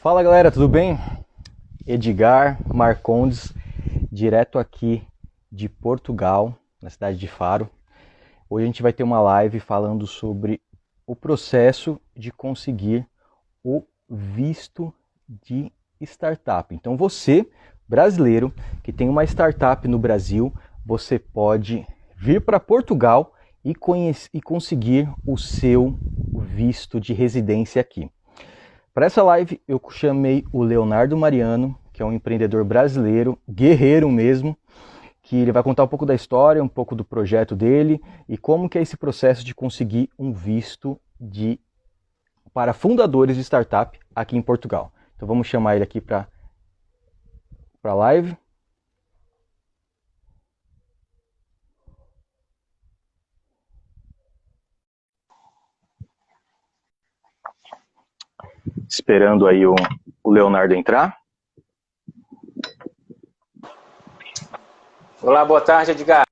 Fala galera, tudo bem? Edgar Marcondes, direto aqui de Portugal, na cidade de Faro. Hoje a gente vai ter uma live falando sobre o processo de conseguir o visto de startup. Então você, brasileiro, que tem uma startup no Brasil, você pode vir para Portugal e conseguir o seu visto de residência aqui. Para essa live eu chamei o Leonardo Mariano, que é um empreendedor brasileiro, guerreiro mesmo, que ele vai contar um pouco da história, um pouco do projeto dele e como que é esse processo de conseguir um visto para fundadores de startup aqui em Portugal. Então vamos chamar ele aqui para a live. Esperando aí o Leonardo entrar. Olá, boa tarde, Edgar.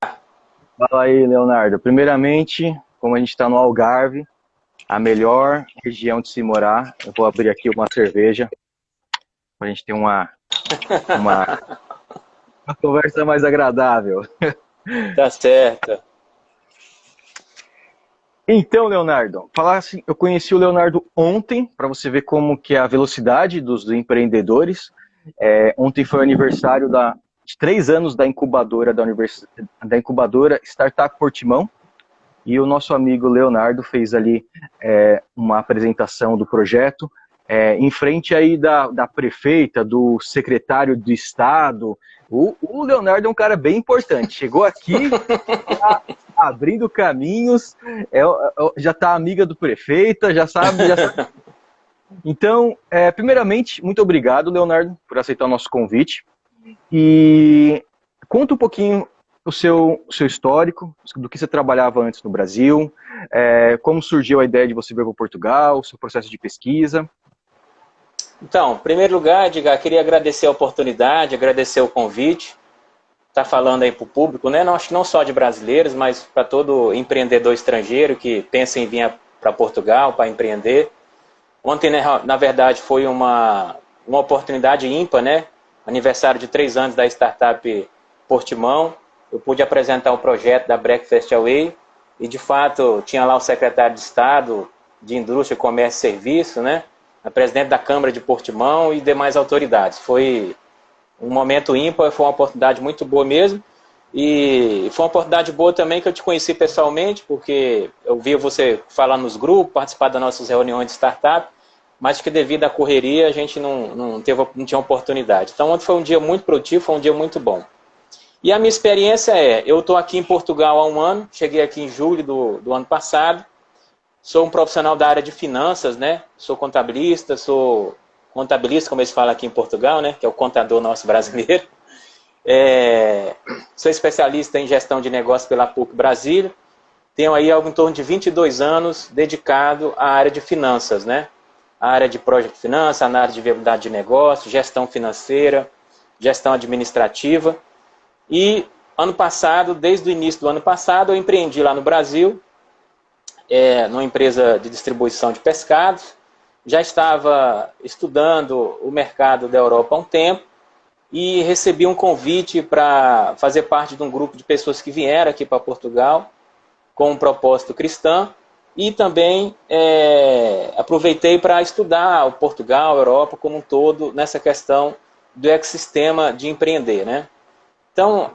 Fala aí, Leonardo. Primeiramente, como a gente está no Algarve, a melhor região de se morar, eu vou abrir aqui uma cerveja para a gente ter uma conversa mais agradável. Tá certo. Então, Leonardo, falar assim, eu conheci o Leonardo ontem, para você ver como que é a velocidade dos empreendedores. Ontem foi o aniversário de 3 anos da incubadora da incubadora Startup Portimão, e o nosso amigo Leonardo fez ali uma apresentação do projeto, em frente aí da prefeita, do secretário de Estado. O Leonardo é um cara bem importante, chegou aqui abrindo caminhos, já está amiga do prefeito, já sabe. Então, primeiramente, muito obrigado, Leonardo, por aceitar o nosso convite. E conta um pouquinho o seu histórico, do que você trabalhava antes no Brasil, como surgiu a ideia de você vir para Portugal, o seu processo de pesquisa. Então, em primeiro lugar, Edgar, queria agradecer a oportunidade, agradecer o convite. Tá falando aí para o público, né? Acho que não só de brasileiros, mas para todo empreendedor estrangeiro que pensa em vir para Portugal para empreender. Ontem, né, na verdade, foi uma oportunidade ímpar, né? Aniversário de 3 anos da startup Portimão. Eu pude apresentar o projeto da Breakfast Away e, de fato, tinha lá o secretário de Estado de Indústria, Comércio e Serviço, né? A presidente da Câmara de Portimão e demais autoridades. Foi um momento ímpar, foi uma oportunidade muito boa mesmo. E foi uma oportunidade boa também que eu te conheci pessoalmente, porque eu vi você falar nos grupos, participar das nossas reuniões de startup, mas que devido à correria a gente não tinha oportunidade. Então ontem foi um dia muito produtivo, foi um dia muito bom. E a minha experiência eu estou aqui em Portugal há 1 ano, cheguei aqui em julho do ano passado, sou um profissional da área de finanças, né? Sou contabilista, como eles falam aqui em Portugal, né? Que é o contador nosso brasileiro. Sou especialista em gestão de negócios pela PUC Brasília. Tenho aí algo em torno de 22 anos dedicado à área de finanças, né? A área de Project Finance, a área de viabilidade de negócio, gestão financeira, gestão administrativa. E ano passado, desde o início do ano passado, eu empreendi lá no Brasil, numa empresa de distribuição de pescados. Já estava estudando o mercado da Europa há um tempo e recebi um convite para fazer parte de um grupo de pessoas que vieram aqui para Portugal com um propósito cristão e também aproveitei para estudar o Portugal, a Europa como um todo, nessa questão do ecossistema de empreender, né? Então,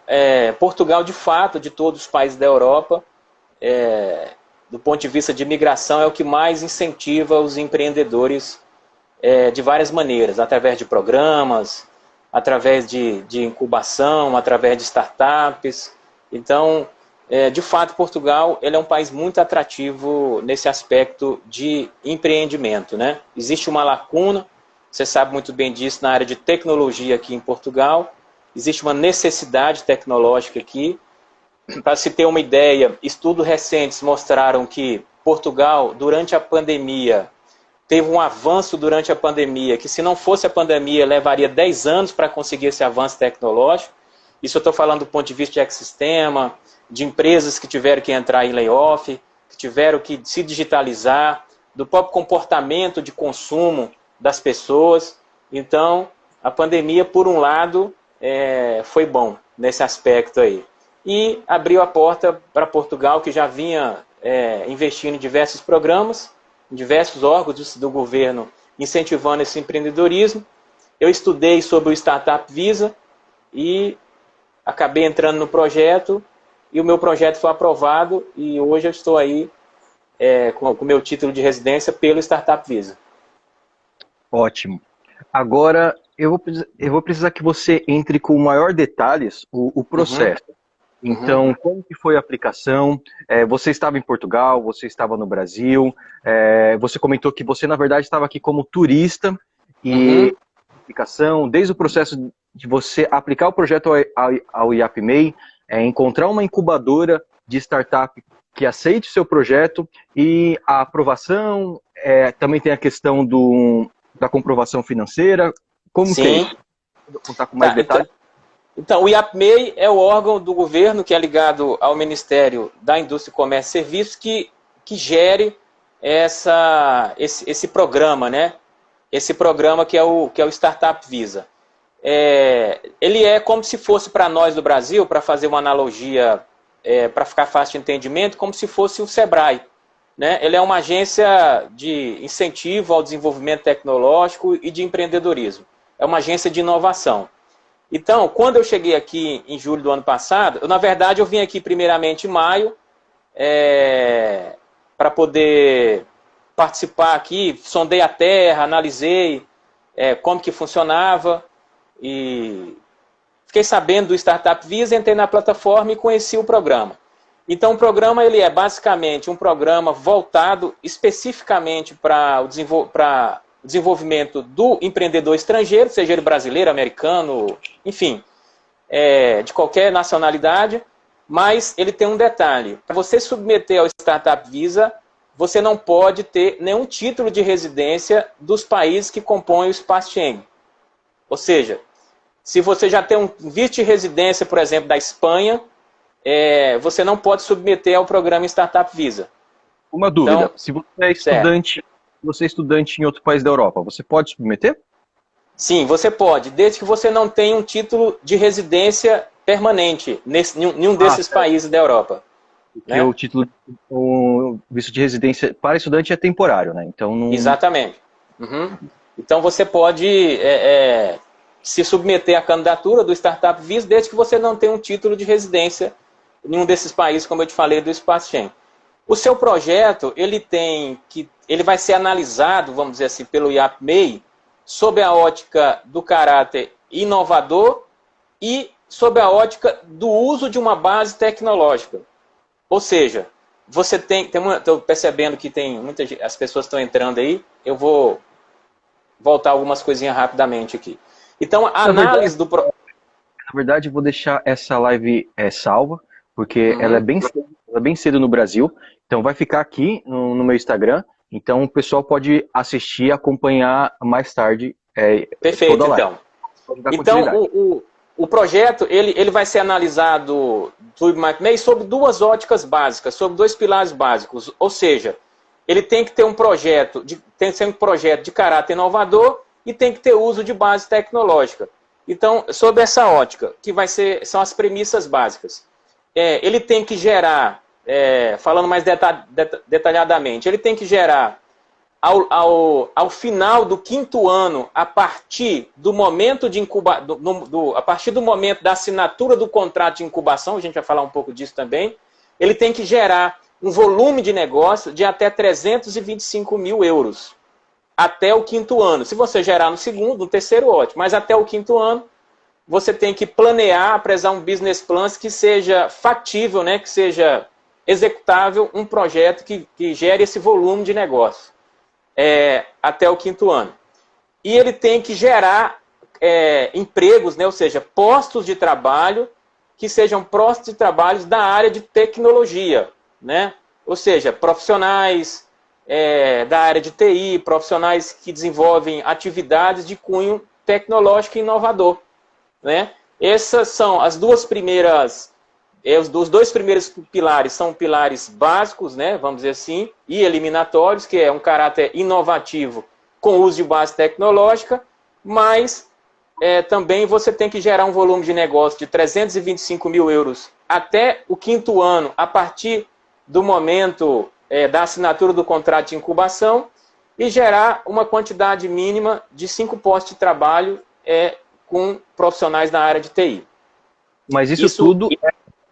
Portugal, de fato, de todos os países da Europa, do ponto de vista de imigração, é o que mais incentiva os empreendedores de várias maneiras, através de programas, através de incubação, através de startups. Então, de fato, Portugal ele é um país muito atrativo nesse aspecto de empreendimento, né? Existe uma lacuna, você sabe muito bem disso, na área de tecnologia aqui em Portugal. Existe uma necessidade tecnológica aqui. Para se ter uma ideia, estudos recentes mostraram que Portugal, durante a pandemia, teve um avanço durante a pandemia, que se não fosse a pandemia, levaria 10 anos para conseguir esse avanço tecnológico. Isso eu estou falando do ponto de vista de ecossistema, de empresas que tiveram que entrar em layoff, que tiveram que se digitalizar, do próprio comportamento de consumo das pessoas. Então, a pandemia, por um lado, foi bom nesse aspecto aí. E abriu a porta para Portugal, que já vinha investindo em diversos programas, em diversos órgãos do governo, incentivando esse empreendedorismo. Eu estudei sobre o Startup Visa e acabei entrando no projeto, e o meu projeto foi aprovado, e hoje eu estou aí com o meu título de residência pelo Startup Visa. Ótimo. Agora, eu vou precisar que você entre com maior detalhes o processo. Então, como que foi a aplicação? Você estava em Portugal, você estava no Brasil, você comentou que você, na verdade, estava aqui como turista, e a aplicação, desde o processo de você aplicar o projeto ao IAPMEI, encontrar uma incubadora de startup que aceite o seu projeto, e a aprovação, também tem a questão da comprovação financeira. Como que é isso? Vou contar com mais detalhes. Então, o IAPMEI é o órgão do governo que é ligado ao Ministério da Indústria, Comércio e Serviços que gere esse programa, né? Esse programa que é o Startup Visa. Ele é como se fosse para nós do Brasil, para fazer uma analogia, para ficar fácil de entendimento, como se fosse o SEBRAE, né? Ele é uma agência de incentivo ao desenvolvimento tecnológico e de empreendedorismo. É uma agência de inovação. Então, quando eu cheguei aqui em julho do ano passado, na verdade eu vim aqui primeiramente em maio, para poder participar aqui, sondei a terra, analisei como que funcionava, e fiquei sabendo do Startup Visa, entrei na plataforma e conheci o programa. Então, o programa ele é basicamente um programa voltado especificamente para o desenvolvimento do empreendedor estrangeiro, seja ele brasileiro, americano, enfim, de qualquer nacionalidade, mas ele tem um detalhe. Para você submeter ao Startup Visa, você não pode ter nenhum título de residência dos países que compõem o espaço Schengen. Ou seja, se você já tem um visto de residência, por exemplo, da Espanha, você não pode submeter ao programa Startup Visa. Uma dúvida, então, se você é estudante em outro país da Europa, você pode submeter? Sim, você pode, desde que você não tenha um título de residência permanente em nenhum desses países da Europa. Porque né? O visto de residência para estudante é temporário, né? Então não... Exatamente. Então você pode se submeter à candidatura do Startup Visa, desde que você não tenha um título de residência em nenhum desses países, como eu te falei, do espaço Schengen. O seu projeto, ele vai ser analisado, vamos dizer assim, pelo IAPMEI, sob a ótica do caráter inovador e sob a ótica do uso de uma base tecnológica. Ou seja, você estou percebendo que as pessoas estão entrando aí, eu vou voltar algumas coisinhas rapidamente aqui. Então, a análise do... Na verdade, eu vou deixar essa live salva, porque ela é bem cedo no Brasil, então vai ficar aqui no meu Instagram, então o pessoal pode assistir e acompanhar mais tarde. Perfeito, toda a live. Então, o projeto ele vai ser analisado do IAPMEI sob duas óticas básicas, sob dois pilares básicos, ou seja, ele tem que ter um projeto de caráter inovador e tem que ter uso de base tecnológica. Então, sob essa ótica, que são as premissas básicas, ele tem que gerar, falando mais detalhadamente, ele tem que gerar ao final do 5º ano, a partir do momento a partir do momento da assinatura do contrato de incubação, a gente vai falar um pouco disso também, ele tem que gerar um volume de negócio de até 325 mil euros até o 5º ano. Se você gerar no segundo, no terceiro, ótimo, mas até o 5º ano, você tem que planear, apresentar um business plan que seja factível, né, que seja executável, um projeto que gere esse volume de negócio. Até o 5º ano. E ele tem que gerar empregos, né, ou seja, postos de trabalho que sejam postos de trabalho da área de tecnologia, né? Ou seja, profissionais da área de TI, profissionais que desenvolvem atividades de cunho tecnológico e inovador, né? Essas são as duas primeiras... Os dois primeiros pilares são pilares básicos, né, vamos dizer assim, e eliminatórios, que é um caráter inovativo com uso de base tecnológica, mas também você tem que gerar um volume de negócio de 325 mil euros até o 5º ano, a partir do momento da assinatura do contrato de incubação, e gerar uma quantidade mínima de 5 postos de trabalho com profissionais da área de TI. Mas isso tudo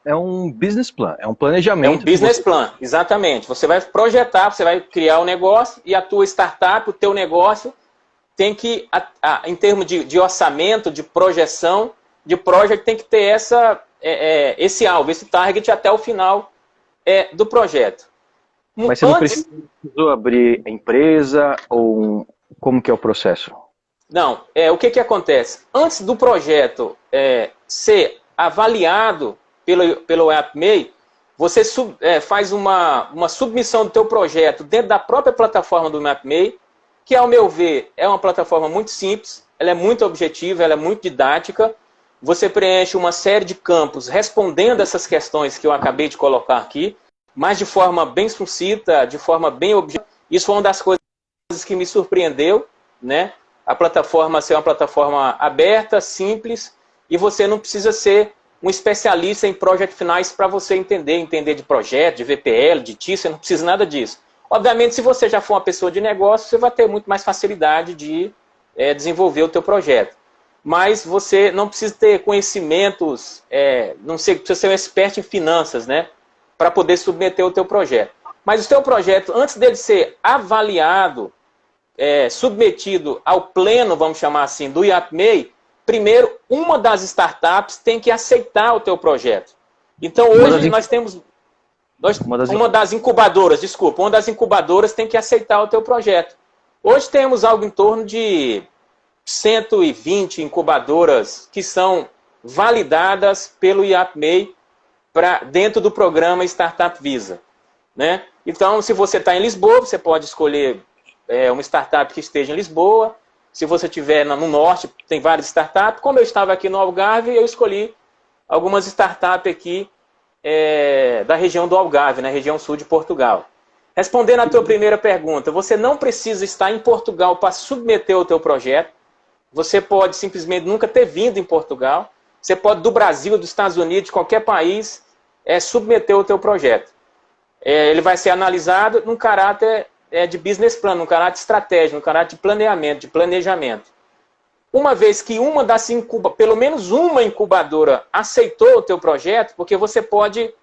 é um business plan, é um planejamento. É um business plan, exatamente. Você vai projetar, você vai criar o negócio e a tua startup, o teu negócio, tem que, em termos de orçamento, de projeção, de project, tem que ter esse alvo, esse target até o final do projeto. Mas você não precisou abrir empresa ou como que é o processo? Não, o que acontece? Antes do projeto ser avaliado pelo AppMe, você faz uma submissão do teu projeto dentro da própria plataforma do AppMe, que, ao meu ver, é uma plataforma muito simples, ela é muito objetiva, ela é muito didática. Você preenche uma série de campos respondendo essas questões que eu acabei de colocar aqui, mas de forma bem sucinta, de forma bem objetiva. Isso foi uma das coisas que me surpreendeu, né? A plataforma ser uma plataforma aberta, simples, e você não precisa ser um especialista em Project Finance para você entender de projeto, de VPL, de TI, você não precisa nada disso. Obviamente, se você já for uma pessoa de negócio, você vai ter muito mais facilidade de desenvolver o teu projeto. Mas você não precisa ter conhecimentos, não sei, precisa ser um expert em finanças, né? Para poder submeter o teu projeto. Mas o teu projeto, antes dele ser avaliado, submetido ao pleno, vamos chamar assim, do IAPMEI, primeiro, uma das startups tem que aceitar o teu projeto. Então, hoje nós temos... Uma das incubadoras tem que aceitar o teu projeto. Hoje temos algo em torno de 120 incubadoras que são validadas pelo IAPMEI dentro do programa Startup Visa, né? Então, se você está em Lisboa, você pode escolher uma startup que esteja em Lisboa. Se você estiver no norte, tem várias startups. Como eu estava aqui no Algarve, eu escolhi algumas startups aqui da região do Algarve, na região sul de Portugal. Respondendo à tua primeira pergunta, você não precisa estar em Portugal para submeter o teu projeto. Você pode simplesmente nunca ter vindo em Portugal. Você pode, do Brasil, dos Estados Unidos, de qualquer país, submeter o teu projeto. Ele vai ser analisado num caráter de business plan, num caráter estratégico, num caráter de planeamento, de planejamento. Uma vez que pelo menos uma incubadora aceitou o teu projeto, porque você pode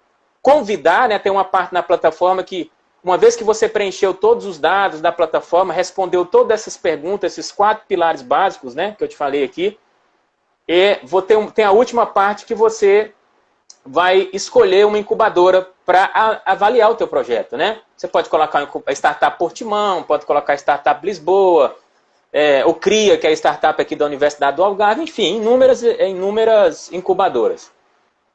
convidar, né, tem uma parte na plataforma que, uma vez que você preencheu todos os dados da plataforma, respondeu todas essas perguntas, esses 4 pilares básicos, né, que eu te falei aqui, tem a última parte que você vai escolher uma incubadora para avaliar o teu projeto, né? Você pode colocar a Startup Portimão, pode colocar a Startup Lisboa, o CRIA, que é a startup aqui da Universidade do Algarve, enfim, inúmeras incubadoras.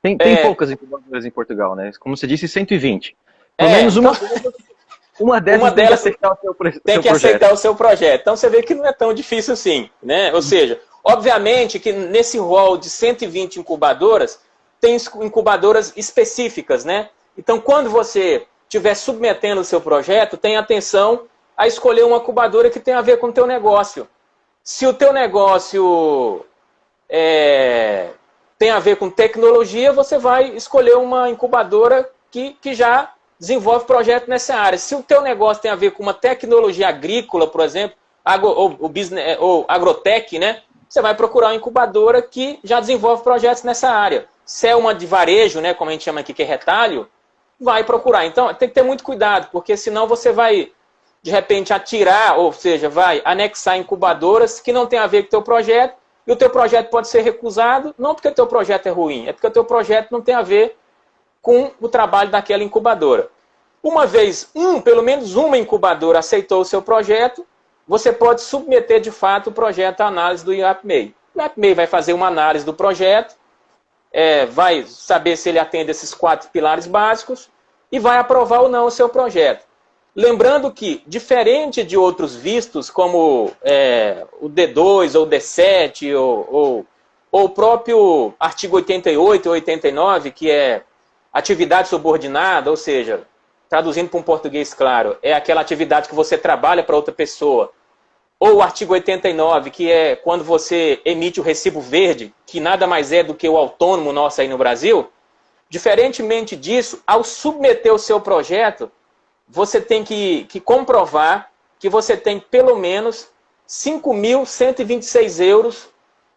Tem poucas incubadoras em Portugal, né? Como você disse, 120. Pelo menos uma delas tem que aceitar o seu projeto. Tem que aceitar o seu projeto. Então você vê que não é tão difícil assim, né? Ou seja, obviamente que nesse rol de 120 incubadoras, tem incubadoras específicas, né? Então, quando você estiver submetendo o seu projeto, tenha atenção a escolher uma incubadora que tem a ver com o teu negócio. Se o teu negócio tem a ver com tecnologia, você vai escolher uma incubadora que já desenvolve projeto nessa área. Se o teu negócio tem a ver com uma tecnologia agrícola, por exemplo, ou agrotech, né? Você vai procurar uma incubadora que já desenvolve projetos nessa área. Se é uma de varejo, né, como a gente chama aqui, que é retalho, vai procurar. Então, tem que ter muito cuidado, porque senão você vai, de repente, atirar, ou seja, vai anexar incubadoras que não tem a ver com o teu projeto, e o teu projeto pode ser recusado, não porque o teu projeto é ruim, é porque o teu projeto não tem a ver com o trabalho daquela incubadora. Uma vez, pelo menos uma incubadora aceitou o seu projeto, você pode submeter, de fato, o projeto à análise do IAPMEI. O IAPMEI vai fazer uma análise do projeto, vai saber se ele atende esses 4 pilares básicos e vai aprovar ou não o seu projeto. Lembrando que, diferente de outros vistos, como o D2 ou o D7 ou o próprio artigo 88 ou 89, que é atividade subordinada, ou seja, traduzindo para um português claro, é aquela atividade que você trabalha para outra pessoa ou o artigo 89, que é quando você emite o recibo verde, que nada mais é do que o autônomo nosso aí no Brasil, diferentemente disso, ao submeter o seu projeto, você tem que comprovar que você tem pelo menos 5.126 euros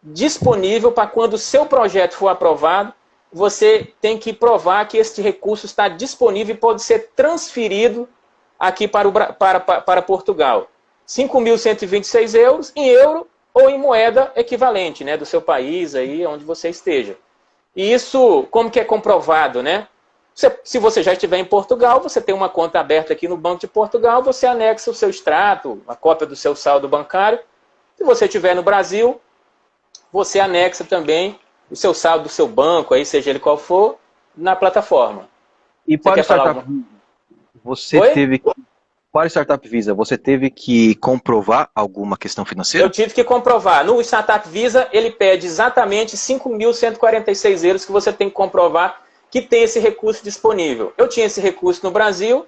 disponível para quando o seu projeto for aprovado, você tem que provar que este recurso está disponível e pode ser transferido aqui para Portugal. 5.126 euros em euro ou em moeda equivalente, né, do seu país, aí onde você esteja. E isso, como que é comprovado, né? Se você já estiver em Portugal, você tem uma conta aberta aqui no Banco de Portugal, você anexa o seu extrato, a cópia do seu saldo bancário. Se você estiver no Brasil, você anexa também o seu saldo do seu banco, aí, seja ele qual for, na plataforma. E para o Startup Visa, para o Startup Visa, você teve que comprovar alguma questão financeira? Eu tive que comprovar. No Startup Visa, ele pede exatamente 5.146 euros que você tem que comprovar que tem esse recurso disponível. Eu tinha esse recurso no Brasil,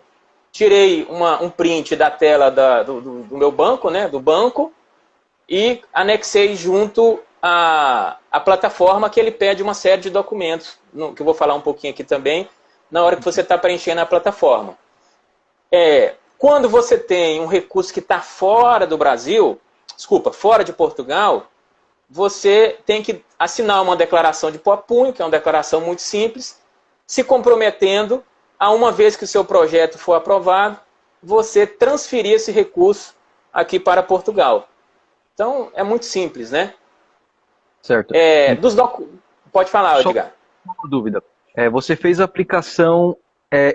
tirei um print da tela do meu banco, né, do banco, e anexei junto à plataforma que ele pede uma série de documentos, que eu vou falar um pouquinho aqui também, na hora que você está preenchendo a plataforma. Quando você tem um recurso que está fora do Brasil, fora de Portugal, você tem que assinar uma declaração de punho, que é uma declaração muito simples, se comprometendo a, uma vez que o seu projeto for aprovado, você transferir esse recurso aqui para Portugal. Então, é muito simples, né? Certo. Pode falar, Edgar. Só uma dúvida. Você fez a aplicação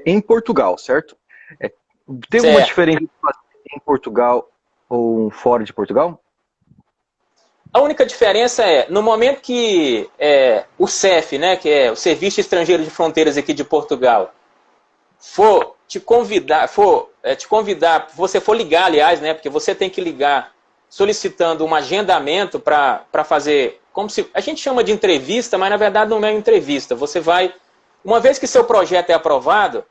em Portugal, certo? Teve uma diferença em Portugal ou fora de Portugal? A única diferença no momento que o CEF, né, que é o Serviço Estrangeiro de Fronteiras aqui de Portugal, te convidar, você for ligar, aliás, né, porque você tem que ligar solicitando um agendamento para fazer, como se a gente chama de entrevista, mas na verdade não é uma entrevista. Você vai, uma vez que seu projeto é aprovado,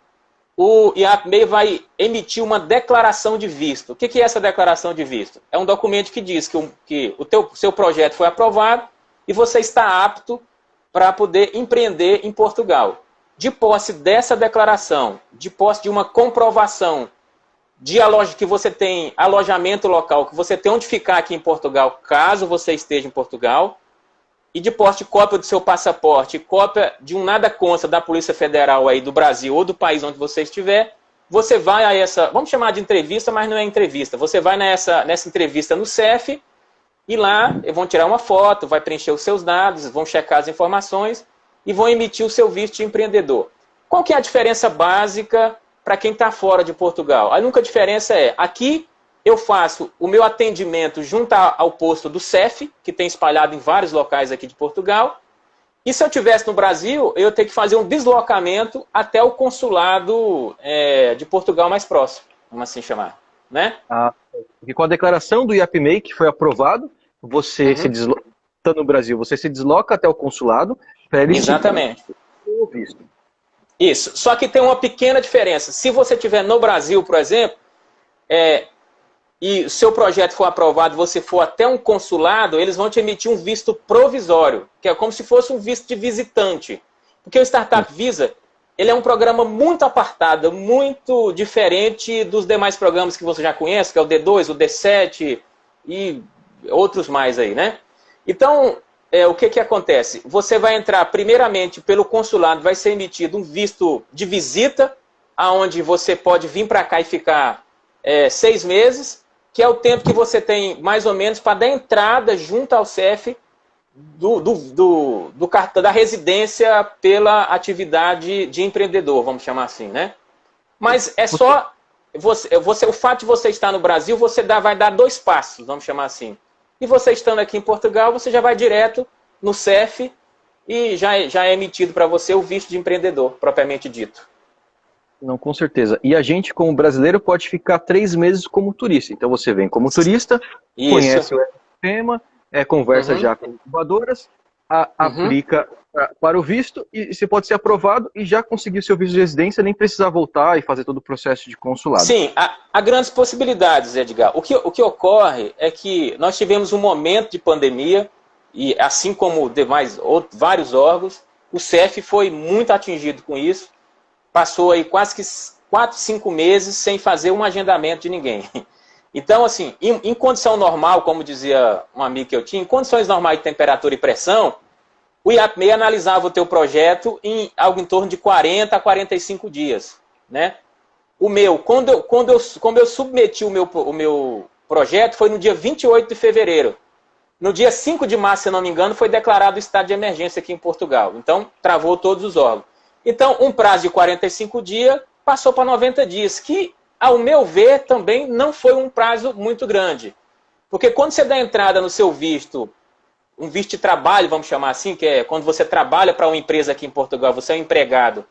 o IAPMEI vai emitir uma declaração de visto. O que é essa declaração de visto? É um documento que diz que seu projeto foi aprovado e você está apto para poder empreender em Portugal. De posse dessa declaração, de posse de uma comprovação que você tem alojamento local, que você tem onde ficar aqui em Portugal, caso você esteja em Portugal, e de posse de cópia do seu passaporte, cópia de um nada consta da Polícia Federal aí do Brasil ou do país onde você estiver, você vai a essa, vamos chamar de entrevista, mas não é entrevista, você vai nessa entrevista no CEF, e lá vão tirar uma foto, vai preencher os seus dados, vão checar as informações e vão emitir o seu visto de empreendedor. Qual que é a diferença básica para quem está fora de Portugal? A única diferença aqui eu faço o meu atendimento junto ao posto do CEF, que tem espalhado em vários locais aqui de Portugal, e se eu estivesse no Brasil, eu tenho que fazer um deslocamento até o consulado de Portugal mais próximo, vamos assim chamar, né? Porque com a declaração do IAPMEI, que foi aprovado, você está no Brasil, você se desloca até o consulado para ele Exatamente. O visto. Isso. Só que tem uma pequena diferença. Se você estiver no Brasil, por exemplo, e o seu projeto for aprovado, você for até um consulado, eles vão te emitir um visto provisório, que é como se fosse um visto de visitante. Porque o Startup Visa, ele é um programa muito apartado, muito diferente dos demais programas que você já conhece, que é o D2, o D7 e outros mais aí, né? Então, o que acontece? Você vai entrar primeiramente pelo consulado, vai ser emitido um visto de visita, aonde você pode vir para cá e ficar 6 meses, que é o tempo que você tem mais ou menos para dar entrada junto ao CEF da residência pela atividade de empreendedor, vamos chamar assim, né? Mas é só o fato de você estar no Brasil, você vai dar 2 passos, vamos chamar assim. E você estando aqui em Portugal, você já vai direto no CEF e já é emitido para você o visto de empreendedor, propriamente dito. Não, com certeza. E a gente, como brasileiro, pode ficar 3 meses como turista. Então você vem como turista, conhece o ecossistema, conversa já com incubadoras, aplica para o visto e você pode ser aprovado e já conseguir o seu visto de residência, nem precisar voltar e fazer todo o processo de consulado. Sim, há grandes possibilidades, Edgar. O que ocorre é que nós tivemos um momento de pandemia e assim como demais vários órgãos, o CEF foi muito atingido com isso, passou aí quase que 4, 5 meses sem fazer um agendamento de ninguém. Então, assim, em condição normal, como dizia um amigo que eu tinha, em condições normais de temperatura e pressão, o IAPMEI analisava o teu projeto em algo em torno de 40 a 45 dias, né? O meu, como eu submeti o meu projeto, foi no dia 28 de fevereiro. No dia 5 de março, se não me engano, foi declarado o estado de emergência aqui em Portugal. Então, travou todos os órgãos. Então, um prazo de 45 dias passou para 90 dias, que, ao meu ver, também não foi um prazo muito grande. Porque quando você dá entrada no seu visto, um visto de trabalho, vamos chamar assim, que é quando você trabalha para uma empresa aqui em Portugal, você é um empregado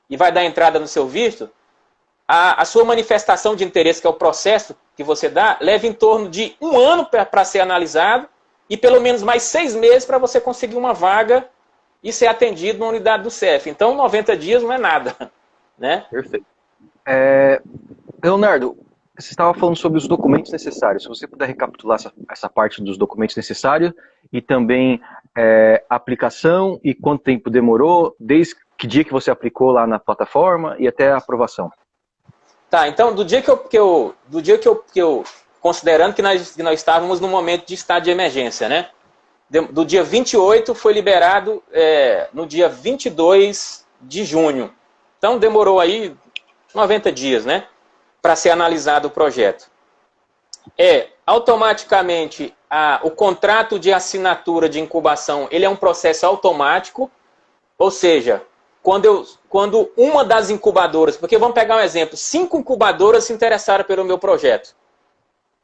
e vai dar entrada no seu visto, a sua manifestação de interesse, que é o processo que você dá, leva em torno de 1 ano para ser analisado e pelo menos mais 6 meses para você conseguir uma vaga e ser atendido na unidade do CEF. Então, 90 dias não é nada, né? Perfeito. Leonardo, você estava falando sobre os documentos necessários. Se você puder recapitular essa parte dos documentos necessários e também a aplicação e quanto tempo demorou, desde que dia que você aplicou lá na plataforma e até a aprovação. Tá, então do dia que eu considerando que nós estávamos no momento de estado de emergência, né? Do dia 28 foi liberado no dia 22 de junho. Então demorou aí 90 dias, né? Para ser analisado o projeto. Automaticamente, o contrato de assinatura de incubação, ele é um processo automático, ou seja, quando uma das incubadoras, porque vamos pegar um exemplo, 5 incubadoras se interessaram pelo meu projeto.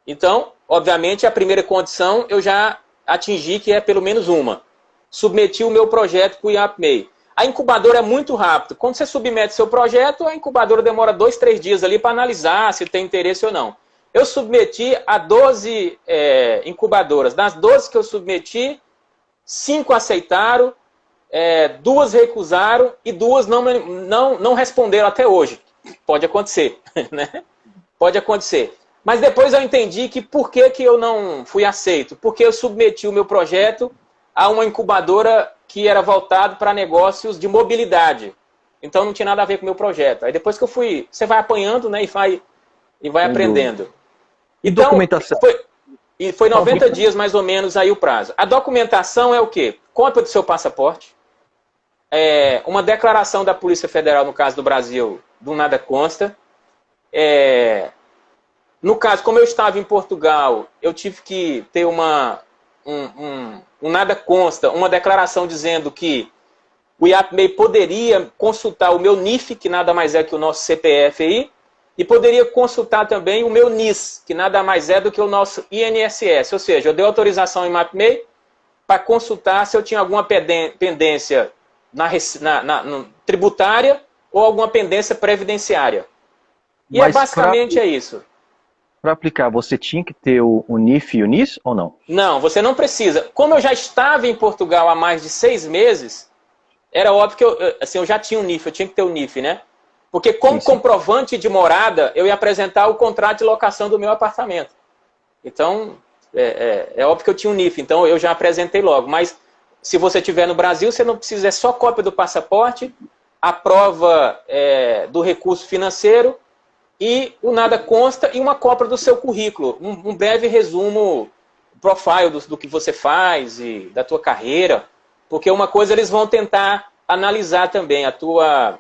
Então, obviamente, a primeira condição eu já atingi, que é pelo menos uma. Submeti o meu projeto para o IAPMEI. A incubadora é muito rápido. Quando você submete seu projeto, a incubadora demora 2, 3 dias ali para analisar se tem interesse ou não. Eu submeti a 12 incubadoras. Das 12 que eu submeti, 5 aceitaram, 2 recusaram e 2 não responderam até hoje. Pode acontecer, né? Pode acontecer. Mas depois eu entendi que por que eu não fui aceito? Porque eu submeti o meu projeto a uma incubadora que era voltado para negócios de mobilidade. Então não tinha nada a ver com o meu projeto. Aí depois que eu fui, você vai apanhando, né, e vai aprendendo. E então, documentação? Foi 90 dias mais ou menos aí o prazo. A documentação é o quê? Cópia do seu passaporte, uma declaração da Polícia Federal, no caso do Brasil, do nada consta. No caso, como eu estava em Portugal, eu tive que ter um nada consta, uma declaração dizendo que o IAPMEI poderia consultar o meu NIF, que nada mais é que o nosso CPF aí, e poderia consultar também o meu NIS, que nada mais é do que o nosso INSS. Ou seja, eu dei autorização em IAPMEI para consultar se eu tinha alguma pendência tributária ou alguma pendência previdenciária. E basicamente é isso. Para aplicar, você tinha que ter o NIF e o NIS ou não? Não, você não precisa. Como eu já estava em Portugal há mais de 6 meses, era óbvio que eu já tinha um NIF, eu tinha que ter o NIF, né? Porque como comprovante de morada, eu ia apresentar o contrato de locação do meu apartamento. Então, é óbvio que eu tinha um NIF, então eu já apresentei logo. Mas se você estiver no Brasil, você não precisa, é só cópia do passaporte, a prova do recurso financeiro e o nada consta e uma cópia do seu currículo. Um breve resumo, profile do que você faz e da tua carreira. Porque uma coisa eles vão tentar analisar também, a tua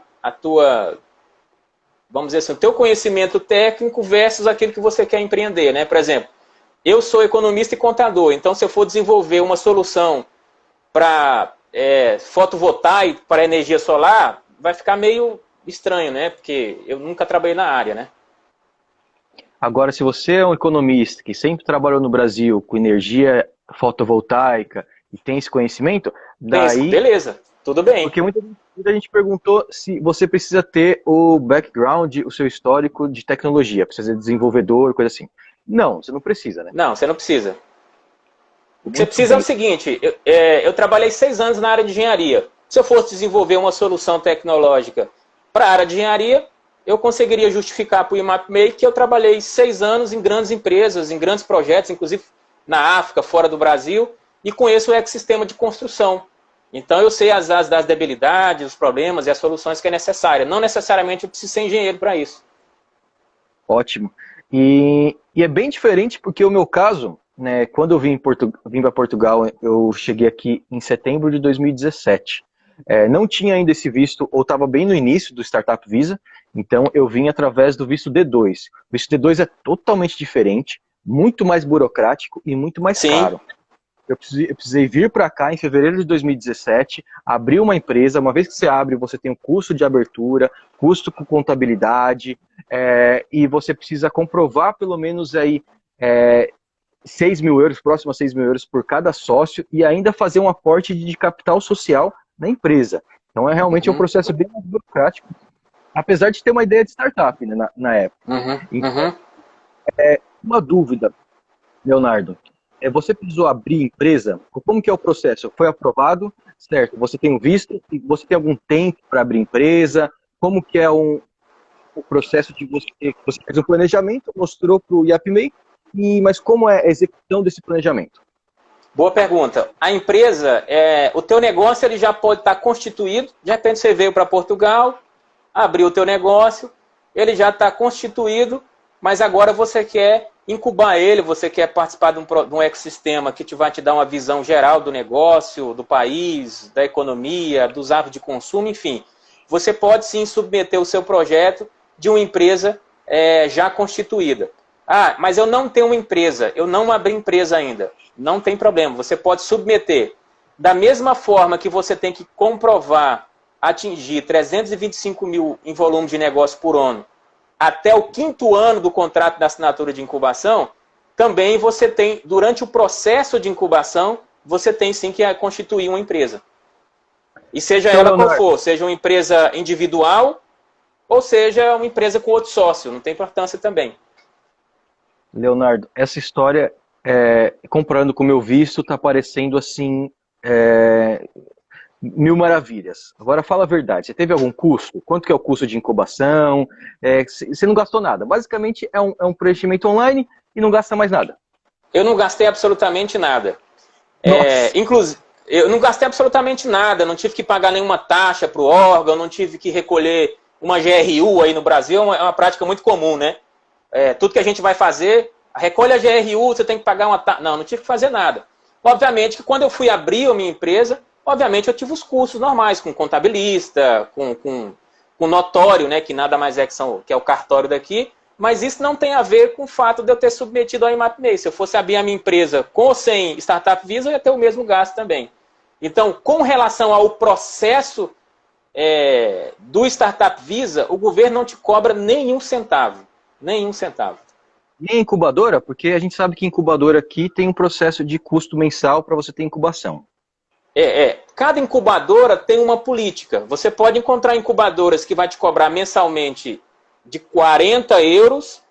vamos dizer assim, o teu conhecimento técnico versus aquilo que você quer empreender, né? Por exemplo, eu sou economista e contador, então se eu for desenvolver uma solução para fotovoltaico, para energia solar, vai ficar meio estranho, né? Porque eu nunca trabalhei na área, né? Agora, se você é um economista que sempre trabalhou no Brasil com energia fotovoltaica e tem esse conhecimento, daí... Beleza, tudo bem. Porque muita gente perguntou se você precisa ter o background, o seu histórico de tecnologia, precisa ser desenvolvedor, coisa assim. Não, você não precisa, né? Não, você não precisa. Você precisa é o seguinte, eu trabalhei 6 anos na área de engenharia. Se eu fosse desenvolver uma solução tecnológica para a área de engenharia, eu conseguiria justificar para o IMAP-MEI que eu trabalhei 6 anos em grandes empresas, em grandes projetos, inclusive na África, fora do Brasil, e conheço o ecossistema de construção. Então eu sei as das debilidades, os problemas e as soluções que é necessária. Não necessariamente eu preciso ser engenheiro para isso. Ótimo. E é bem diferente porque o meu caso, né, quando eu vim para Portugal, eu cheguei aqui em setembro de 2017. Não tinha ainda esse visto, ou estava bem no início do Startup Visa, então eu vim através do visto D2. O visto D2 é totalmente diferente, muito mais burocrático e muito mais caro. Eu precisei vir para cá em fevereiro de 2017, abrir uma empresa. Uma vez que você abre, você tem o custo de abertura, custo com contabilidade, e você precisa comprovar pelo menos aí 6 mil euros, próximo a 6 mil euros por cada sócio, e ainda fazer um aporte de capital social na empresa. Então é realmente um processo bem mais burocrático, apesar de ter uma ideia de startup, né, na época. Então, uma dúvida, Leonardo. Você precisou abrir empresa? Como que é o processo? Foi aprovado, certo? Você tem um visto? Você tem algum tempo para abrir empresa? Como que é o processo de você fez um planejamento, mostrou para o IAPMEI, mas como é a execução desse planejamento? Boa pergunta. A empresa, o teu negócio ele já pode estar constituído. De repente você veio para Portugal, abriu o teu negócio, ele já está constituído, mas agora você quer incubar ele, você quer participar de um ecossistema que vai te dar uma visão geral do negócio, do país, da economia, dos hábitos de consumo, enfim. Você pode sim submeter o seu projeto de uma empresa já constituída. Ah, mas eu não tenho uma empresa, eu não abri empresa ainda. Não tem problema, você pode submeter. Da mesma forma que você tem que comprovar atingir 325 mil em volume de negócio por ano, até o 5º ano do contrato da assinatura de incubação, também você tem, durante o processo de incubação, você tem sim que constituir uma empresa. E seja ela qual for, seja uma empresa individual, ou seja uma empresa com outro sócio, não tem importância também. Leonardo, essa história, comparando com o meu visto, está parecendo assim, mil maravilhas. Agora fala a verdade, você teve algum custo? Quanto que é o custo de incubação? Você não gastou nada. Basicamente é um preenchimento online e não gasta mais nada. Eu não gastei absolutamente nada. Inclusive, eu não gastei absolutamente nada, não tive que pagar nenhuma taxa para o órgão, não tive que recolher uma GRU aí no Brasil, é uma prática muito comum, né? Tudo que a gente vai fazer, recolhe a GRU, você tem que pagar uma taxa. Não tive que fazer nada. Obviamente que quando eu fui abrir a minha empresa, obviamente eu tive os custos normais, com contabilista, com notório, né, que nada mais que é o cartório daqui, mas isso não tem a ver com o fato de eu ter submetido ao IMAP-MEI. Se eu fosse abrir a minha empresa com ou sem Startup Visa, eu ia ter o mesmo gasto também. Então, com relação ao processo do Startup Visa, o governo não te cobra nenhum centavo. Nenhum centavo. E a incubadora? Porque a gente sabe que incubadora aqui tem um processo de custo mensal para você ter incubação. Cada incubadora tem uma política. Você pode encontrar incubadoras que vai te cobrar mensalmente de 40 euros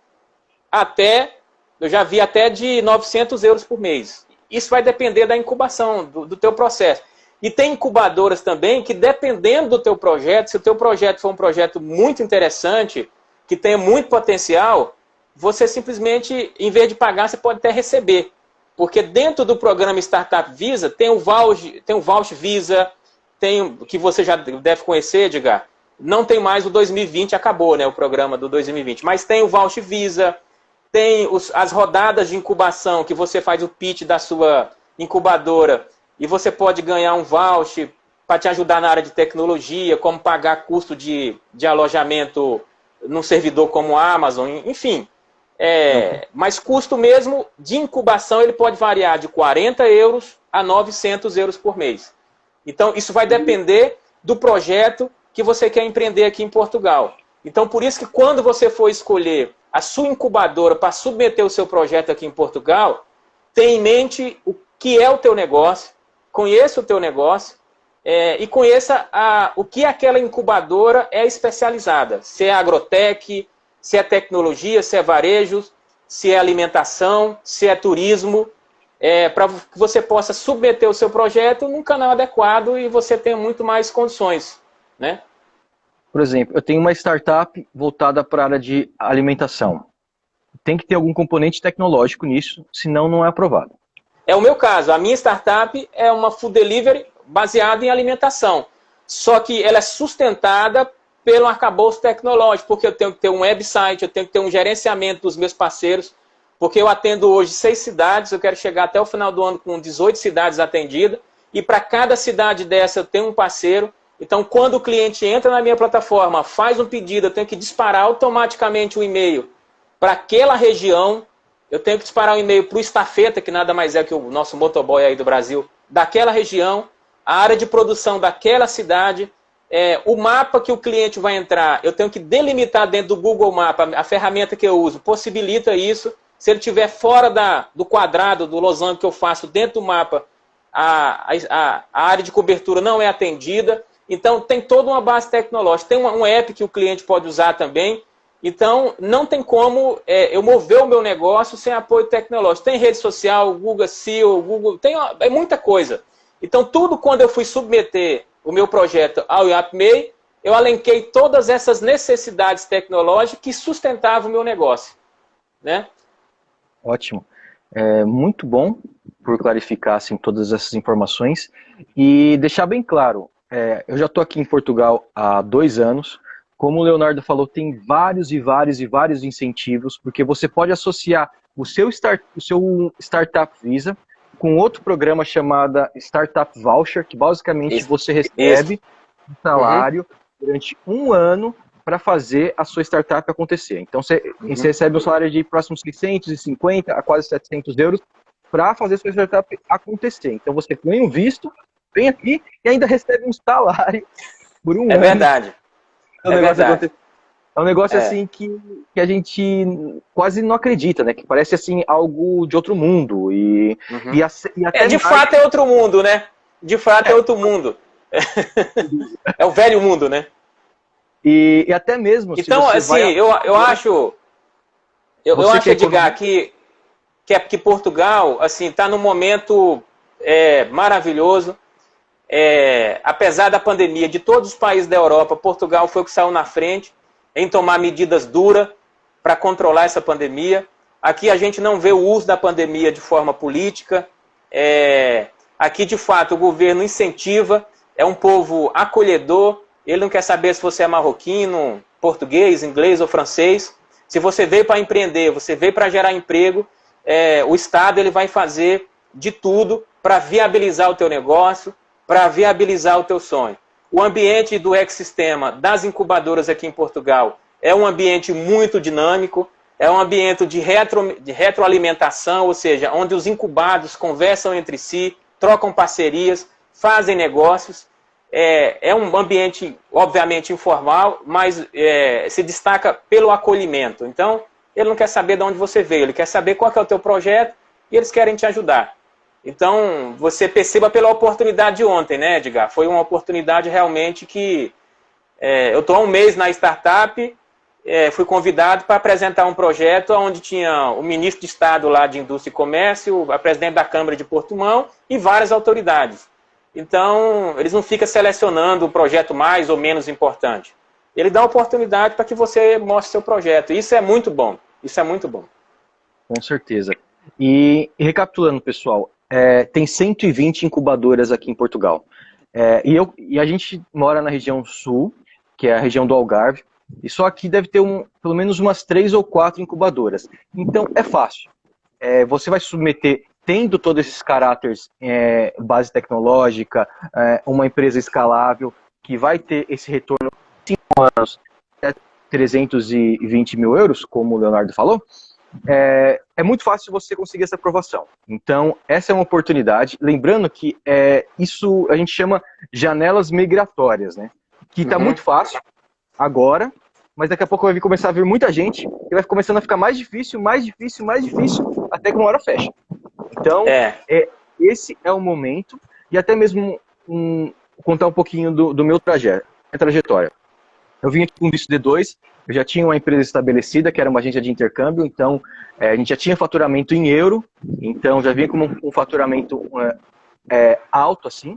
até, eu já vi até de 900 euros por mês. Isso vai depender da incubação, do teu processo. E tem incubadoras também que, dependendo do teu projeto, se o teu projeto for um projeto muito interessante, que tenha muito potencial, você simplesmente, em vez de pagar, você pode até receber. Porque dentro do programa Startup Visa, tem o Voucher Visa, que você já deve conhecer, Edgar. Não tem mais o 2020, acabou, né, o programa do 2020. Mas tem o Voucher Visa, tem as rodadas de incubação, que você faz o pitch da sua incubadora, e você pode ganhar um voucher para te ajudar na área de tecnologia, como pagar custo de alojamento num servidor como a Amazon, enfim. Mas custo mesmo de incubação ele pode variar de 40 euros a 900 euros por mês. Então isso vai depender do projeto que você quer empreender aqui em Portugal. Então por isso que quando você for escolher a sua incubadora para submeter o seu projeto aqui em Portugal, tenha em mente o que é o teu negócio, conheça o teu negócio e conheça o que aquela incubadora é especializada. Se é agrotech, se é tecnologia, se é varejo, se é alimentação, se é turismo. para que você possa submeter o seu projeto num canal adequado e você tenha muito mais condições, né? Por exemplo, eu tenho uma startup voltada para a área de alimentação. Tem que ter algum componente tecnológico nisso, senão não é aprovado. É o meu caso. A minha startup é uma food delivery baseada em alimentação. Só que ela é sustentada pelo arcabouço tecnológico, porque eu tenho que ter um website, eu tenho que ter um gerenciamento dos meus parceiros, porque eu atendo hoje 6 cidades, eu quero chegar até o final do ano com 18 cidades atendidas, e para cada cidade dessa eu tenho um parceiro. Então, quando o cliente entra na minha plataforma, faz um pedido, eu tenho que disparar automaticamente o e-mail para aquela região, eu tenho que disparar um e-mail para o estafeta, que nada mais é que o nosso motoboy aí do Brasil, daquela região, a área de produção daquela cidade, o mapa que o cliente vai entrar, eu tenho que delimitar dentro do Google Maps, a ferramenta que eu uso possibilita isso. Se ele estiver fora do quadrado, do losango que eu faço dentro do mapa, a área de cobertura não é atendida. Então, tem toda uma base tecnológica. Tem um app que o cliente pode usar também. Então, não tem como eu mover o meu negócio sem apoio tecnológico. Tem rede social, Google SEO, Google... é muita coisa. Então, tudo quando eu fui submeter o meu projeto ao IAPMEI, eu alenquei todas essas necessidades tecnológicas que sustentavam o meu negócio, né? Ótimo. Muito bom por clarificar assim, todas essas informações e deixar bem claro, eu já estou aqui em Portugal há 2 anos, como o Leonardo falou, tem vários e vários e vários incentivos, porque você pode associar o seu Startup Visa com outro programa chamado Startup Voucher, que basicamente você recebe um salário durante 1 ano para fazer a sua startup acontecer. Então, você recebe um salário de próximo 650 a quase 700 euros para fazer a sua startup acontecer. Então, você põe um visto, vem aqui e ainda recebe um salário por 1 ano. É verdade. É um negócio assim que a gente quase não acredita, né? Que parece assim algo de outro mundo. E até de fato é outro mundo, né? De fato é outro mundo. É o velho mundo, né? E até mesmo... Então, assim, eu acho, Edgar, que Portugal assim, está num momento maravilhoso. Apesar da pandemia, de todos os países da Europa, Portugal foi o que saiu na frente em tomar medidas duras para controlar essa pandemia. Aqui a gente não vê o uso da pandemia de forma política. Aqui, de fato, o governo incentiva, é um povo acolhedor. Ele não quer saber se você é marroquino, português, inglês ou francês. Se você veio para empreender, você veio para gerar emprego, o Estado ele vai fazer de tudo para viabilizar o teu negócio, para viabilizar o teu sonho. O ambiente do ecossistema das incubadoras aqui em Portugal é um ambiente muito dinâmico, é um ambiente de retroalimentação, ou seja, onde os incubados conversam entre si, trocam parcerias, fazem negócios. É um ambiente, obviamente, informal, mas se destaca pelo acolhimento. Então, ele não quer saber de onde você veio, ele quer saber qual que é o teu projeto e eles querem te ajudar. Então, você perceba pela oportunidade de ontem, né, Edgar? Foi uma oportunidade realmente que... eu estou há 1 mês na startup, fui convidado para apresentar um projeto onde tinha o ministro de Estado lá de Indústria e Comércio, a presidente da Câmara de Portimão e várias autoridades. Então, eles não ficam selecionando o projeto mais ou menos importante. Ele dá oportunidade para que você mostre seu projeto. Isso é muito bom. Isso é muito bom. Com certeza. E recapitulando, pessoal, tem 120 incubadoras aqui em Portugal. E a gente mora na região sul, que é a região do Algarve, e só aqui deve ter pelo menos umas 3 ou 4 incubadoras. Então, é fácil. Você vai submeter, tendo todos esses caráteres, base tecnológica, uma empresa escalável, que vai ter esse retorno em 5 anos, 320 mil euros, como o Leonardo falou. É muito fácil você conseguir essa aprovação. Então, essa é uma oportunidade. Lembrando que isso a gente chama janelas migratórias, né? Que está muito fácil agora, mas daqui a pouco vai começar a vir muita gente e vai começando a ficar mais difícil, até que uma hora fecha. Então, esse é o momento, e até mesmo contar um pouquinho do meu trajetória. Eu vim aqui com visto D2, eu já tinha uma empresa estabelecida, que era uma agência de intercâmbio, então a gente já tinha faturamento em euro, então já vinha com um faturamento alto, assim.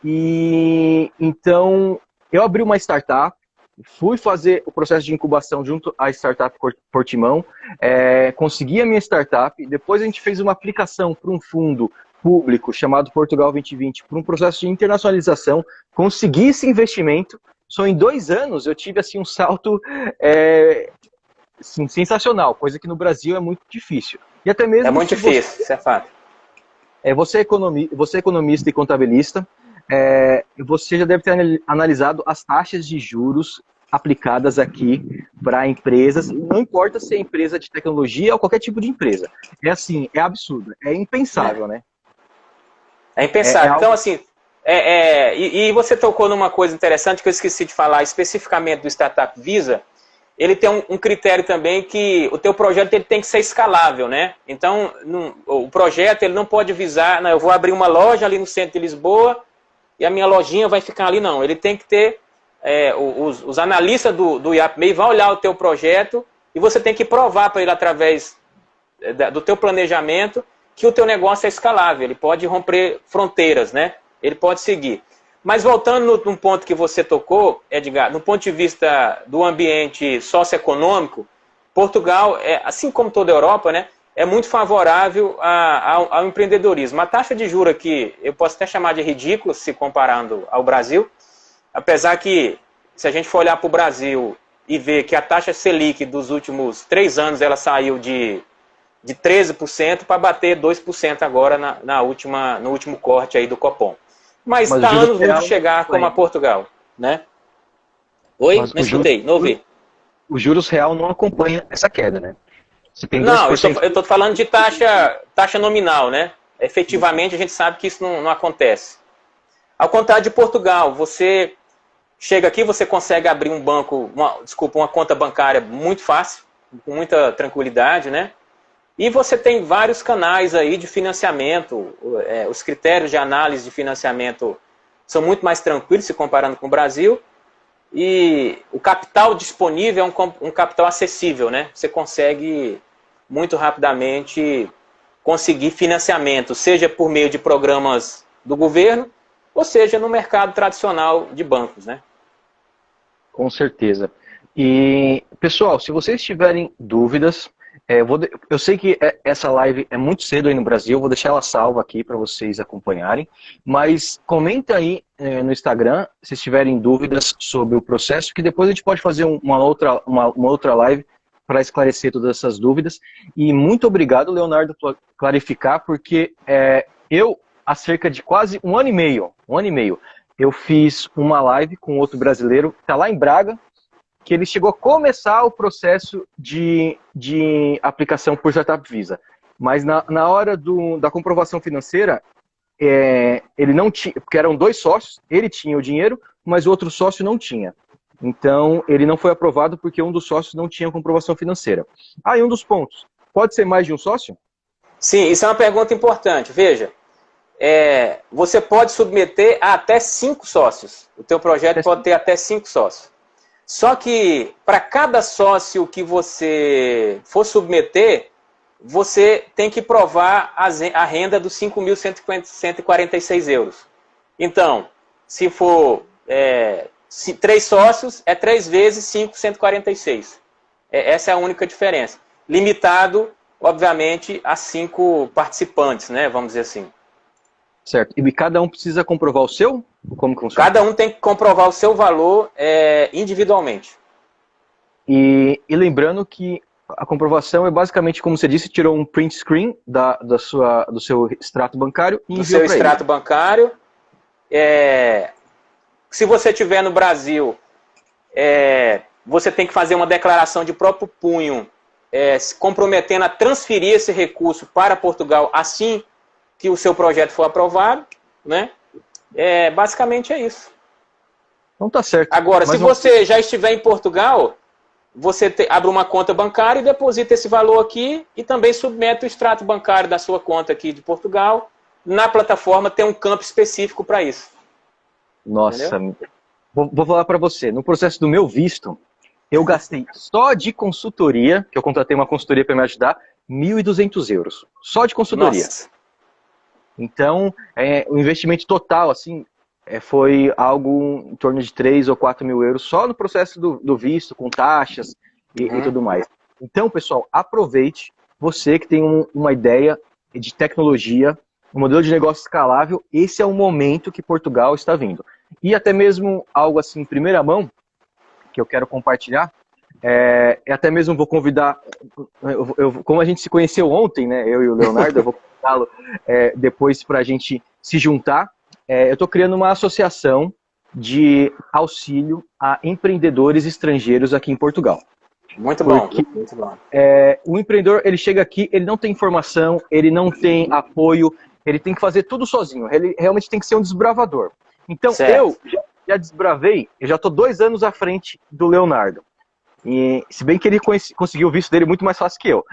E então eu abri uma startup, fui fazer o processo de incubação junto à startup Portimão, consegui a minha startup, depois a gente fez uma aplicação para um fundo público chamado Portugal 2020, para um processo de internacionalização, consegui esse investimento, só em 2 anos eu tive assim, um salto assim, sensacional, coisa que no Brasil é muito difícil. E até mesmo é muito difícil, isso é fato. Você é economista e contabilista, você já deve ter analisado as taxas de juros aplicadas aqui para empresas, não importa se é empresa de tecnologia ou qualquer tipo de empresa. É assim, é absurdo, é impensável, né? É impensável. Então, assim, e você tocou numa coisa interessante que eu esqueci de falar especificamente do Startup Visa. Ele tem um critério também que o teu projeto ele tem que ser escalável, né? Então, o projeto ele não pode visar, eu vou abrir uma loja ali no centro de Lisboa e a minha lojinha vai ficar ali, não. Ele tem que ter, os analistas do IAPMEI vão olhar o teu projeto e você tem que provar para ele através do teu planejamento que o teu negócio é escalável, ele pode romper fronteiras, né? Ele pode seguir. Mas voltando num ponto que você tocou, Edgar, no ponto de vista do ambiente socioeconômico, Portugal, assim como toda a Europa, né, é muito favorável ao empreendedorismo. A taxa de juros aqui, eu posso até chamar de ridícula, se comparando ao Brasil, apesar que, se a gente for olhar para o Brasil e ver que a taxa Selic dos últimos 3 anos ela saiu de 13% para bater 2% agora no último corte aí do Copom. Mas está anos luz de chegar como a Portugal, né? Oi? Não escutei, não ouvi. O juros real não acompanha essa queda, né? Você tem 2%... Não, eu estou falando de taxa nominal, né? Efetivamente a gente sabe que isso não acontece. Ao contrário de Portugal, você chega aqui, você consegue abrir uma conta bancária muito fácil, com muita tranquilidade, né? E você tem vários canais aí de financiamento, os critérios de análise de financiamento são muito mais tranquilos se comparando com o Brasil, e o capital disponível é um capital acessível, né? Você consegue muito rapidamente conseguir financiamento, seja por meio de programas do governo, ou seja no mercado tradicional de bancos, né? Com certeza. E, pessoal, se vocês tiverem dúvidas... eu sei que essa live é muito cedo aí no Brasil, vou deixar ela salva aqui para vocês acompanharem, mas comenta aí no Instagram se tiverem dúvidas sobre o processo, que depois a gente pode fazer uma outra live para esclarecer todas essas dúvidas. E muito obrigado, Leonardo, por clarificar, porque eu, há cerca de quase um ano e meio, eu fiz uma live com outro brasileiro, que está lá em Braga, que ele chegou a começar o processo de aplicação por Startup Visa. Mas na hora da comprovação financeira, ele não tinha, porque eram 2 sócios, ele tinha o dinheiro, mas o outro sócio não tinha. Então, ele não foi aprovado porque um dos sócios não tinha comprovação financeira. E um dos pontos, pode ser mais de um sócio? Sim, isso é uma pergunta importante. Veja, você pode submeter a até 5 sócios. O teu projeto pode ter até 5 sócios. Só que, para cada sócio que você for submeter, você tem que provar a renda dos 5.146 euros. Então, se for 3 sócios, é 3 vezes 5.146. Essa é a única diferença. Limitado, obviamente, a 5 participantes, né? Vamos dizer assim. Certo. E cada um precisa comprovar o seu? Como funciona? Cada um tem que comprovar o seu valor individualmente. E lembrando que a comprovação é basicamente, como você disse, tirou um print screen do seu extrato bancário e enviou para ele. Do seu extrato bancário. Se você estiver no Brasil, você tem que fazer uma declaração de próprio punho, se comprometendo a transferir esse recurso para Portugal assim que o seu projeto for aprovado, né? Basicamente é isso. Não tá certo. Agora, se você já estiver em Portugal, você abre uma conta bancária e deposita esse valor aqui e também submete o extrato bancário da sua conta aqui de Portugal. Na plataforma tem um campo específico para isso. Nossa, vou falar para você, no processo do meu visto, eu gastei só de consultoria, que eu contratei uma consultoria para me ajudar, 1.200 euros. Só de consultoria. Nossa. Então, o investimento total, assim, foi algo em torno de 3 ou 4 mil euros só no processo do visto, com taxas e tudo mais. Então, pessoal, aproveite, você que tem uma ideia de tecnologia, um modelo de negócio escalável, esse é o momento que Portugal está vindo. E até mesmo algo assim, em primeira mão, que eu quero compartilhar, até mesmo vou convidar, como a gente se conheceu ontem, né, eu e o Leonardo, eu vou convidá-lo depois para a gente se juntar. Eu estou criando uma associação de auxílio a empreendedores estrangeiros aqui em Portugal. Muito bom, muito bom. O empreendedor, ele chega aqui, ele não tem informação, ele não tem apoio, ele tem que fazer tudo sozinho, ele realmente tem que ser um desbravador. Então, certo. Eu já desbravei, eu já estou 2 anos à frente do Leonardo. E, se bem que ele conseguiu o visto dele muito mais fácil que eu.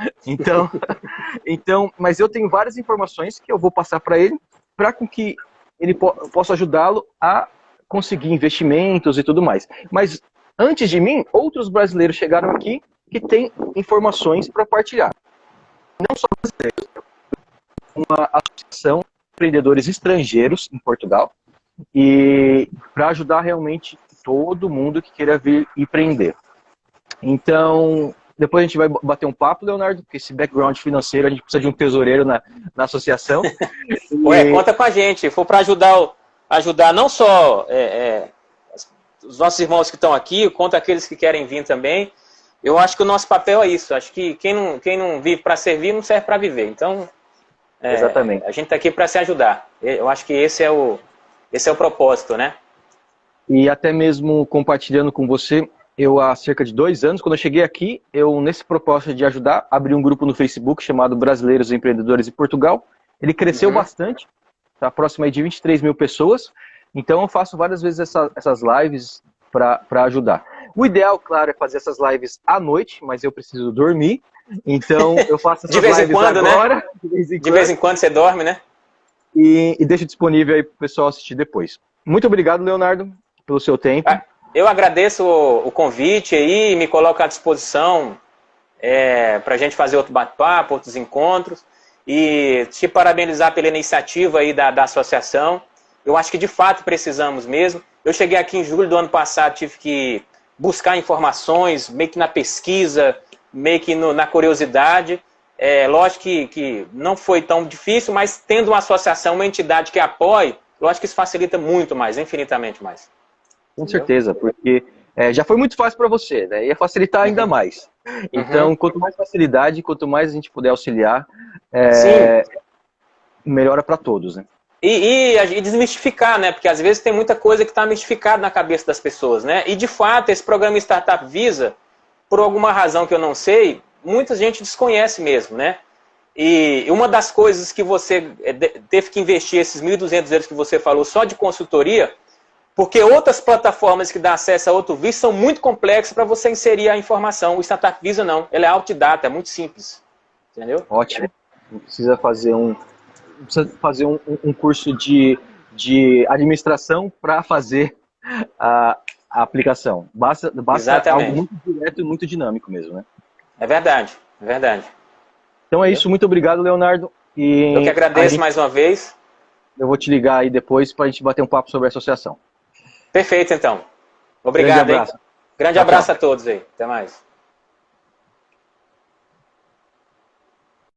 Então, mas eu tenho várias informações que eu vou passar para ele, para que ele possa ajudá-lo a conseguir investimentos e tudo mais. Mas antes de mim, outros brasileiros chegaram aqui que têm informações para partilhar. Não só brasileiros, uma associação de empreendedores estrangeiros em Portugal, e para ajudar realmente todo mundo que queira vir empreender. Então, depois a gente vai bater um papo, Leonardo, porque esse background financeiro, a gente precisa de um tesoureiro na associação. Conta com a gente, se for para ajudar não só os nossos irmãos que estão aqui, quanto aqueles que querem vir também. Eu acho que o nosso papel é isso, acho que quem não vive para servir, não serve para viver. Então, exatamente. A gente está aqui para se ajudar. Eu acho que esse é o propósito, né? E até mesmo compartilhando com você, eu há cerca de 2 anos, quando eu cheguei aqui, eu nesse propósito de ajudar, abri um grupo no Facebook chamado Brasileiros Empreendedores em Portugal. Ele cresceu bastante, está próximo aí de 23 mil pessoas. Então eu faço várias vezes essas lives para ajudar. O ideal, claro, é fazer essas lives à noite, mas eu preciso dormir. Então eu faço essas lives agora. Né? De vez em quando você dorme, né? E deixo disponível aí para o pessoal assistir depois. Muito obrigado, Leonardo, pelo seu tempo. Eu agradeço o convite aí, me coloco à disposição para a gente fazer outro bate-papo, outros encontros, e te parabenizar pela iniciativa aí da associação. Eu acho que de fato precisamos mesmo. Eu cheguei aqui em julho do ano passado, tive que buscar informações, meio que na pesquisa, meio que na curiosidade. Lógico que não foi tão difícil, mas tendo uma associação, uma entidade que apoie, eu acho que isso facilita muito mais, infinitamente mais. Com certeza, porque já foi muito fácil para você, né? Ia facilitar ainda mais. Então, quanto mais facilidade, quanto mais a gente puder auxiliar, melhora para todos, né? E desmistificar, né? Porque às vezes tem muita coisa que está mistificada na cabeça das pessoas, né? E de fato, esse programa Startup Visa, por alguma razão que eu não sei, muita gente desconhece mesmo, né? E uma das coisas que você teve que investir, esses 1.200 euros que você falou, só de consultoria, porque outras plataformas que dão acesso a outro visto são muito complexas para você inserir a informação. O Startup Visa não, ele é autodidata, é muito simples. Entendeu? Ótimo. Não precisa fazer um curso de administração para fazer a aplicação. Basta algo muito direto e muito dinâmico mesmo, né? É verdade, é verdade. Então é isso, muito obrigado, Leonardo. Eu que agradeço mais uma vez. Eu vou te ligar aí depois para a gente bater um papo sobre a associação. Perfeito, então. Obrigado, Grande abraço. Grande abraço a todos aí. Até mais.